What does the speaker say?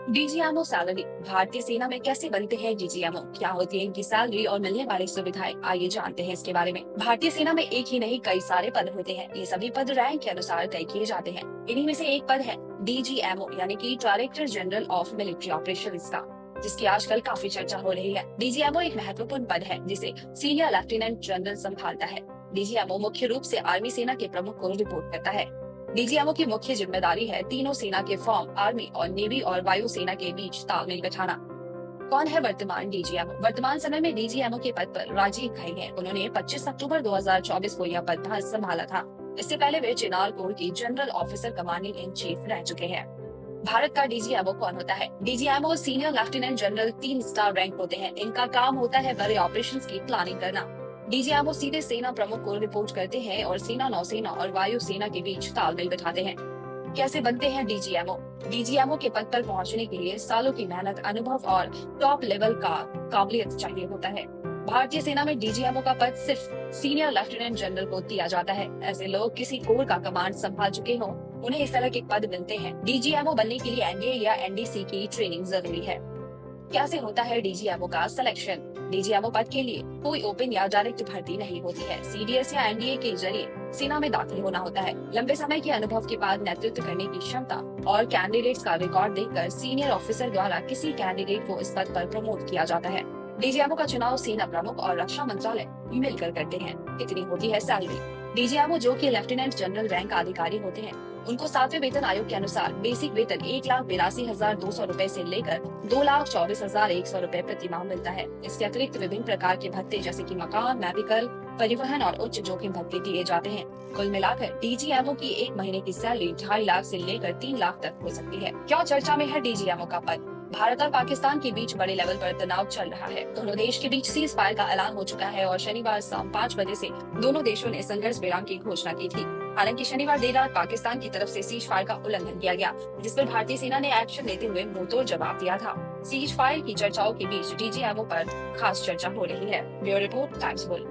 DGMO salary भारतीय सेना में कैसे बनते हैं डीजीएमओ, क्या होती है इनकी सैलरी और मिलने वाली सुविधाएं, आइए जानते हैं इसके बारे में। भारतीय सेना में एक ही नहीं कई सारे पद होते हैं। ये सभी पद रैंक के अनुसार तय किए जाते हैं। इन्हीं में से एक पद है डीजीएमओ यानी कि director general of military operations का, जिसकी आजकल काफी चर्चा हो रही है। डीजीएमओ एक महत्वपूर्ण पद है जिसे सीनियर लेफ्टिनेंट जनरल संभालता है। डीजीएमओ मुख्य रूप से आर्मी सेना के प्रमुख को रिपोर्ट करता है। डीजीएमओ की मुख्य जिम्मेदारी है तीनों सेना के फॉर्म आर्मी और नेवी और वायु सेना के बीच तालमेल बैठाना। कौन है वर्तमान डीजीएमओ? वर्तमान समय में डीजीएमओ के पद पर राजीव घई हैं। उन्होंने 25 अक्टूबर 2024 को यह पदभार संभाला था। इससे पहले वे चिनार कोर की general officer commanding in chief रह चुके हैं। भारत का डीजीएमओ कौन होता है? DGMO senior lieutenant general 3 star rank होते हैं। इनका काम होता है बड़े ऑपरेशंस की प्लानिंग करना। डीजीएमओ सीधे सेना प्रमुख को रिपोर्ट करते हैं और सेना, नौसेना और वायु सेना के बीच तालमेल बिठाते हैं। कैसे बनते हैं डीजीएमओ? डीजीएमओ के पद पर पहुंचने के लिए सालों की मेहनत, अनुभव और टॉप लेवल का काबिलियत चाहिए होता है। भारतीय सेना में डीजीएमओ का पद सिर्फ सीनियर लेफ्टिनेंट जनरल को दिया जाता है। ऐसे लोग किसी कोर का कमांड संभाल चुके हों, उन्हें इस तरह के पद मिलते हैं। डीजीएमओ बनने के लिए एनडीए या एनडीसी की ट्रेनिंग जरूरी है। कैसे होता है डीजीएमओ का सिलेक्शन? डीजीएमओ पद के लिए कोई ओपन या डायरेक्ट भर्ती नहीं होती है। सीडीएस या एनडीए के जरिए सेना में दाखिल होना होता है। लंबे समय के अनुभव के बाद नेतृत्व करने की क्षमता और कैंडिडेट्स का रिकॉर्ड देखकर सीनियर ऑफिसर द्वारा किसी कैंडिडेट को इस पद पर प्रमोट किया जाता है। डीजीएमओ का चुनाव सेना प्रमुख और रक्षा मंत्रालय मिलकर करते हैं। कितनी होती है सैलरी? डीजीएमओ जो कि लेफ्टिनेंट जनरल रैंक अधिकारी होते हैं, उनको 7वें वेतन आयोग के अनुसार बेसिक वेतन 1,82,200 रूपए से लेकर 2,24,100 रूपए प्रति माह मिलता है। इसके अतिरिक्त विभिन्न प्रकार के भत्ते जैसे कि मकान, मेडिकल, परिवहन और उच्च जोखिम भत्ते दिए जाते हैं। कुल मिलाकर डीजीएमओ की एक महीने की सैलरी 2.5 लाख से लेकर 3 लाख तक हो सकती है। क्या चर्चा में है डीजीएमओ का पद? भारत और पाकिस्तान के बीच बड़े लेवल पर तनाव चल रहा है। दोनों देश के बीच सीज फायर का ऐलान हो चुका है और शनिवार शाम 5 बजे से दोनों देशों ने संघर्ष विराम की घोषणा की थी। हालांकि शनिवार देर रात पाकिस्तान की तरफ से सीज फायर का उल्लंघन किया गया, जिस पर भारतीय सेना ने एक्शन लेते हुए मुंहतोड़ जवाब दिया था। सीज फायर की चर्चाओं के बीच डीजीएमओ पर खास चर्चा हो रही है। Bureau report, times world.